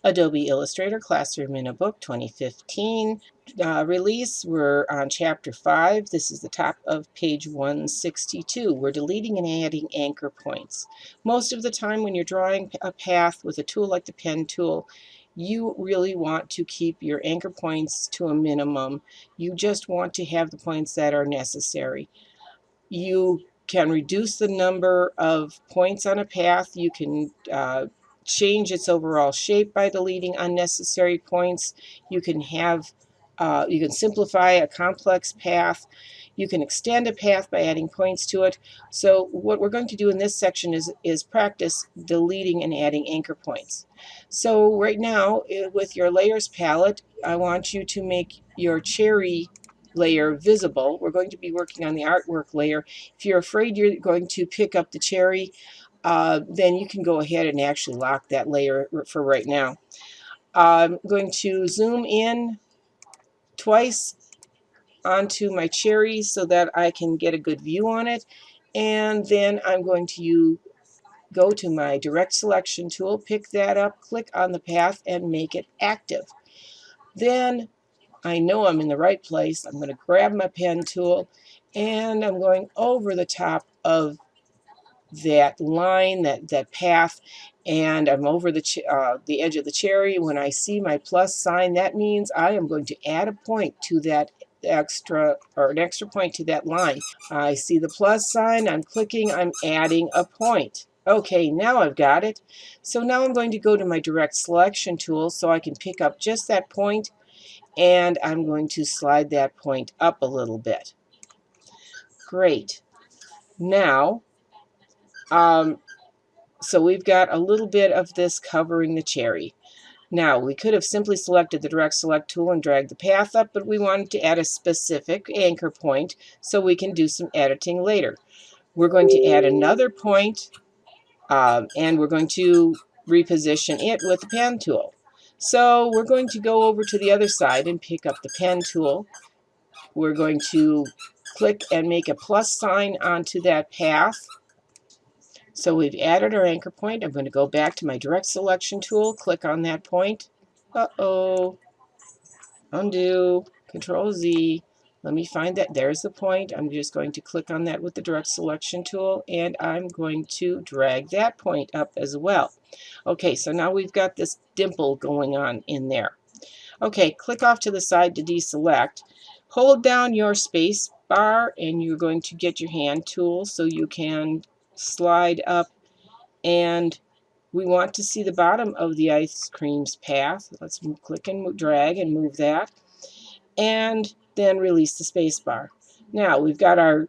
Adobe Illustrator Classroom in a Book 2015 release. We're on Chapter 5. This is the top of page 162. We're deleting and adding anchor points. Most of the time when you're drawing a path with a tool like the pen tool, you really want to keep your anchor points to a minimum. You just want to have the points that are necessary. You can reduce the number of points on a path. You can change its overall shape by deleting unnecessary points. You can simplify a complex path. You can extend a path by adding points to it. So what we're going to do in this section is practice deleting and adding anchor points. So right now, with your layers palette, I want you to make your cherry layer visible. We're going to be working on the artwork layer. If you're afraid you're going to pick up the cherry, then you can go ahead and actually lock that layer for right now. I'm going to zoom in twice onto my cherry so that I can get a good view on it. And then I'm going to go to my direct selection tool, pick that up, click on the path, and make it active. Then I know I'm in the right place. I'm going to grab my pen tool and I'm going over the top of that line, that path, and I'm over the edge of the cherry. When I see my plus sign, that means I am going to add a point to that an extra point to that line. I see the plus sign, I'm clicking, I'm adding a point. Okay, now I've got it. So now I'm going to go to my direct selection tool so I can pick up just that point, and I'm going to slide that point up a little bit. Great. Now, so we've got a little bit of this covering the cherry. Now, we could have simply selected the direct select tool and dragged the path up, but we wanted to add a specific anchor point so we can do some editing later. We're going to add another point, and we're going to reposition it with the pen tool. So we're going to go over to the other side and pick up the pen tool. We're going to click and make a plus sign onto that path. So we've added our anchor point. I'm going to go back to my direct selection tool, click on that point. Undo, Control Z. Let me find that. There's the point. I'm just going to click on that with the direct selection tool, and I'm going to drag that point up as well. Okay, so now we've got this dimple going on in there. Okay, click off to the side to deselect. Hold down your space bar, and you're going to get your hand tool so you can slide up, and we want to see the bottom of the ice cream's path. Let's click and drag and move that, and then release the space bar. Now we've got our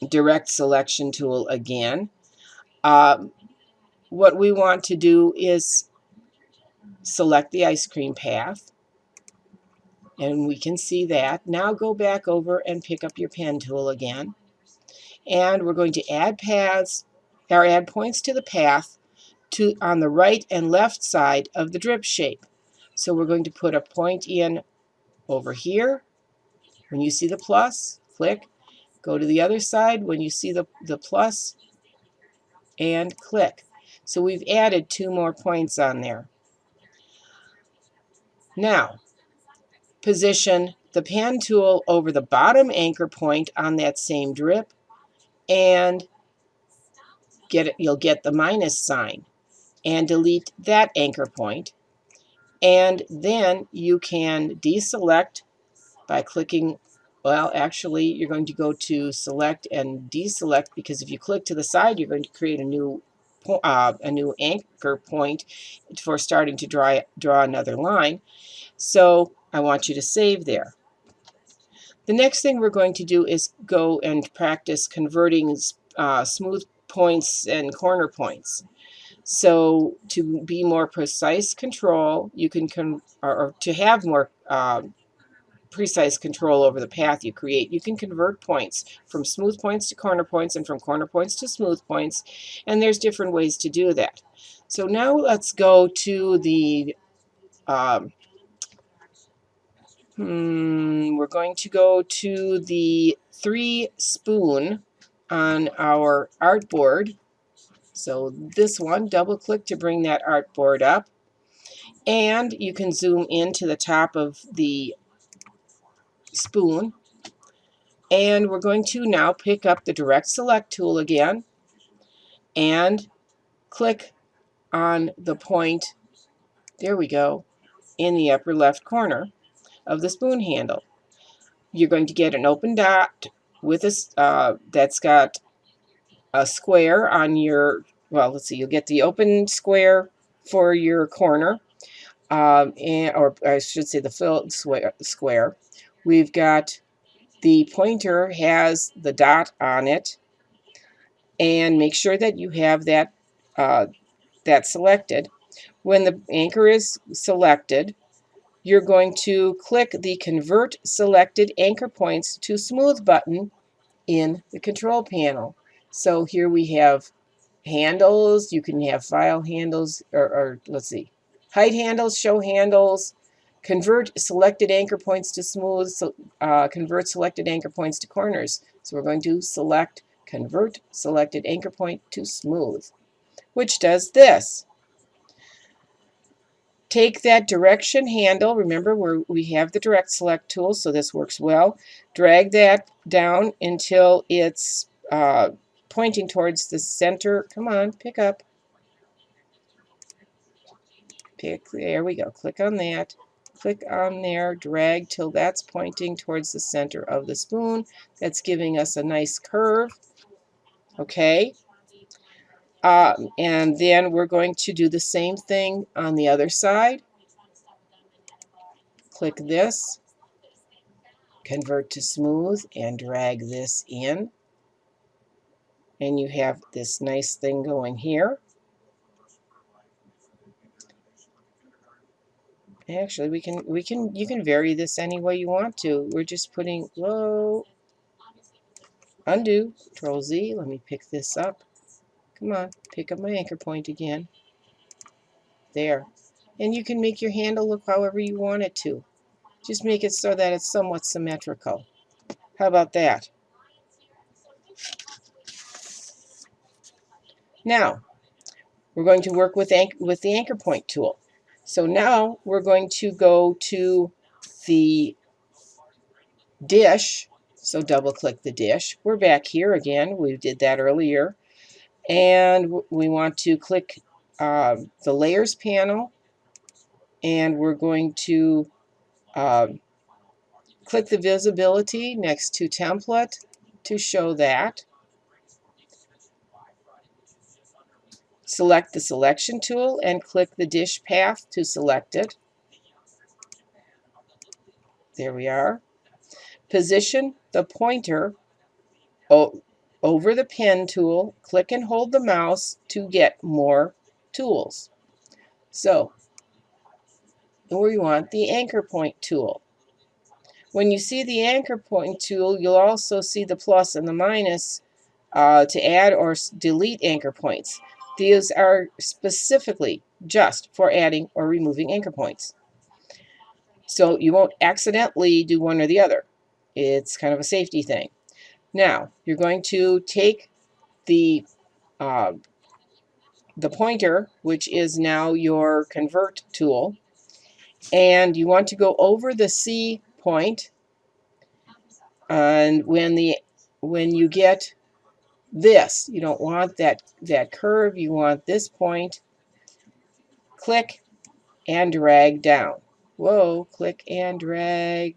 direct selection tool again. What we want to do is select the ice cream path, and we can see that. Now go back over and pick up your pen tool again, and we're going to add add points to the path on the right and left side of the drip shape. So we're going to put a point in over here. When you see the plus, click. Go to the other side when you see the plus, and click. So we've added 2 more points on there. Now, position the pen tool over the bottom anchor point on that same drip, and you'll get the minus sign, and delete that anchor point. And then you can deselect by clicking, well, actually, you're going to go to select and deselect, because if you click to the side, you're going to create a new anchor point for starting to draw another line. So I want you to save there. The next thing we're going to do is go and practice converting smooth points and corner points. So to be more precise control, you can, or to have more precise control over the path you create, you can convert points from smooth points to corner points and from corner points to smooth points, and there's different ways to do that. So now let's go to the we're going to go to the 3 spoon on our artboard, So this one, double click to bring that artboard up. And you can zoom into the top of the spoon. And we're going to now pick up the direct select tool again and click on the point, there we go, in the upper left corner of the spoon handle. You're going to get an open dot with a that's got a square on your, well, let's see, you'll get the open square for your corner, or I should say the filled square. We've got the pointer has the dot on it, and make sure that you have that selected. When the anchor is selected, you're going to click the Convert Selected Anchor Points to Smooth button in the control panel. So here we have handles. You can have file handles, or let's see, hide handles, show handles, convert selected anchor points to smooth, convert selected anchor points to corners. So we're going to select Convert Selected Anchor Point to Smooth, which does this. Take that direction handle, remember we have the direct select tool, so this works well. Drag that down until it's pointing towards the center. Come on, pick up. There we go. Click on that. Click on there, drag till that's pointing towards the center of the spoon. That's giving us a nice curve. Okay. And then we're going to do the same thing on the other side. Click this, convert to smooth, and drag this in. And you have this nice thing going here. Actually, you can vary this any way you want to. We're just putting, whoa, undo, Control Z. Let me pick this up. Come on, pick up my anchor point again. There. And you can make your handle look however you want it to. Just make it so that it's somewhat symmetrical. How about that? Now, we're going to work with the anchor point tool. So now we're going to go to the dish. So double click the dish. We're back here again. We did that earlier. And we want to click the layers panel. And we're going to click the visibility next to template to show that. Select the selection tool and click the dish path to select it. There we are. Position the pointer over the pen tool. Click and hold the mouse to get more tools. So we want the anchor point tool. When you see the anchor point tool, you'll also see the plus and the minus to add or delete anchor points. These are specifically just for adding or removing anchor points. So you won't accidentally do one or the other. It's kind of a safety thing. Now, you're going to take the pointer, which is now your convert tool, and you want to go over the C point. And when you get this, you don't want that curve, you want this point. Click and drag down. Whoa, click and drag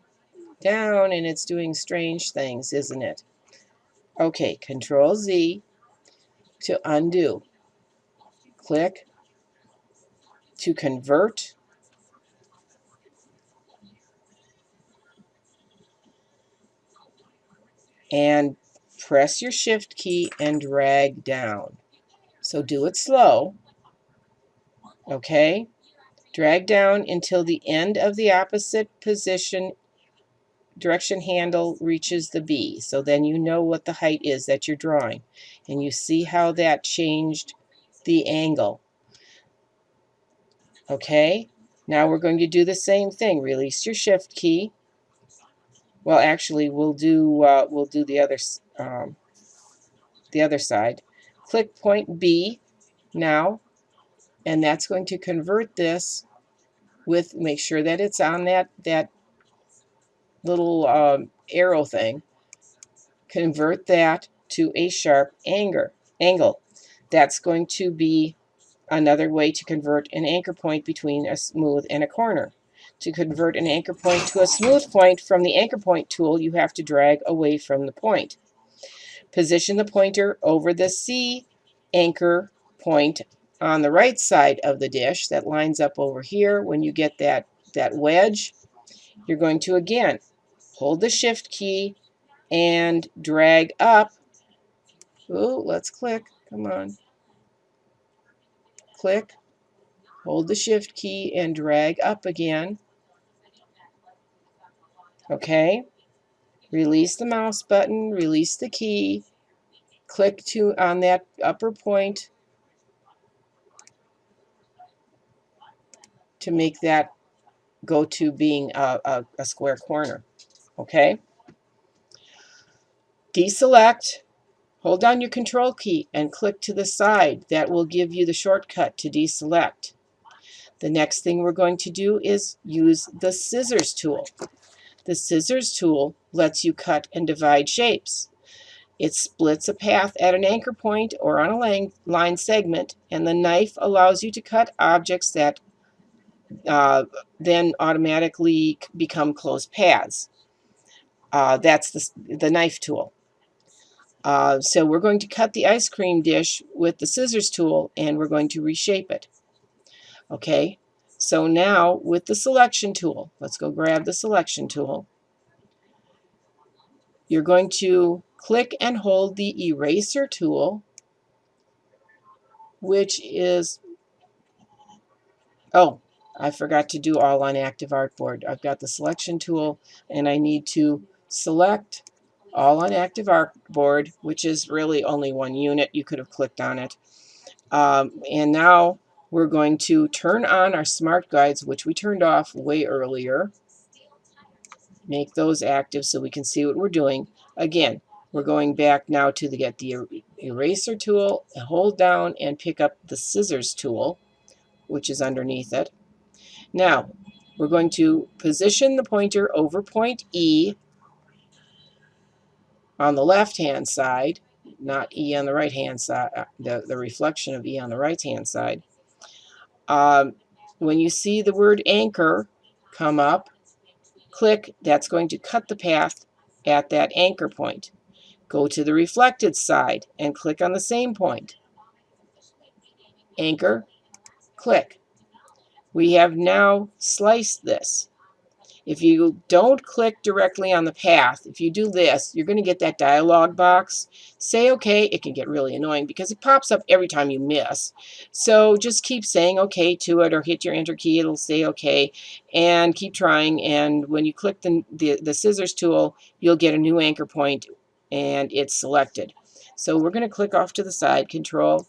down, and it's doing strange things, isn't it? Okay, Control Z to undo. Click to convert. And press your Shift key and drag down. So do it slow. Okay? Drag down until the end of the opposite position direction handle reaches the B. So then you know what the height is that you're drawing. And you see how that changed the angle. Okay? Now we're going to do the same thing. Release your Shift key. Well, actually, we'll do the other side. Click point B now, and that's going to convert this with, make sure that it's on that little arrow thing, convert that to a sharp angle. That's going to be another way to convert an anchor point between a smooth and a corner. To convert an anchor point to a smooth point from the anchor point tool, you have to drag away from the point. Position the pointer over the C anchor point on the right side of the dish that lines up over here. When you get that wedge, you're going to again hold the shift key and drag up. Oh, let's click. Come on. Click. Hold the shift key and drag up again. Okay. Release the mouse button, release the key, click on that upper point to make that go to being a square corner. Okay. Deselect, hold down your control key and click to the side. That will give you the shortcut to deselect. The next thing we're going to do is use the scissors tool. The scissors tool lets you cut and divide shapes. It splits a path at an anchor point or on a line segment, and the knife allows you to cut objects that then automatically become closed paths. That's the knife tool. So we're going to cut the ice cream dish with the scissors tool, and we're going to reshape it. Okay, so now with the selection tool, let's go grab the selection tool. You're going to click and hold the eraser tool, which is, oh, I forgot to do all on active artboard. I've got the selection tool, and I need to select all on active artboard, which is really only one unit. You could have clicked on it. And now we're going to turn on our smart guides, which we turned off way earlier. Make those active so we can see what we're doing. Again, we're going back now to get the eraser tool, hold down and pick up the scissors tool, which is underneath it. Now, we're going to position the pointer over point E on the left-hand side, not E on the right-hand side, the reflection of E on the right-hand side. When you see the word anchor come up, click. That's going to cut the path at that anchor point. Go to the reflected side and click on the same point. Anchor, click. We have now sliced this. If you don't click directly on the path, if you do this, you're going to get that dialog box. Say OK. It can get really annoying because it pops up every time you miss. So just keep saying OK to it or hit your enter key. It'll say OK. And keep trying. And when you click the scissors tool, you'll get a new anchor point and it's selected. So we're going to click off to the side, Control,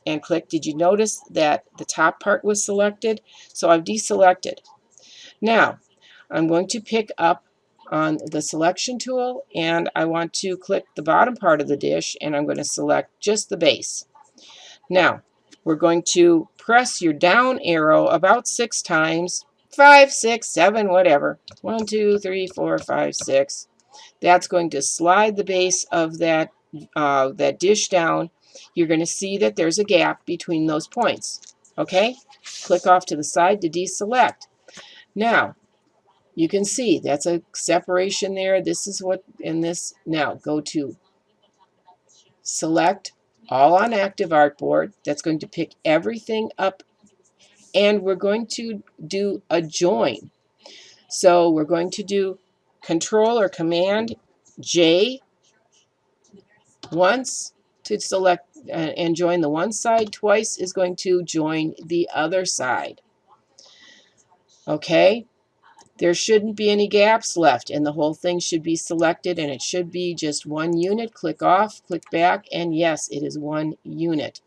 and click. Did you notice that the top part was selected? So I've deselected. Now, I'm going to pick up on the selection tool, and I want to click the bottom part of the dish, and I'm going to select just the base. Now, we're going to press your down arrow about 6 times, 5, 6, 7, whatever. 1, 2, 3, 4, 5, 6. That's going to slide the base of that dish down. You're going to see that there's a gap between those points. Okay? Click off to the side to deselect. Now, you can see that's a separation there. This is what in this. Now, go to select all on active artboard. That's going to pick everything up, and we're going to do a join. So we're going to do Control or Command J once to select and join the one side. Twice is going to join the other side. Okay? There shouldn't be any gaps left, and the whole thing should be selected, and it should be just one unit. Click off, click back, and yes, it is one unit.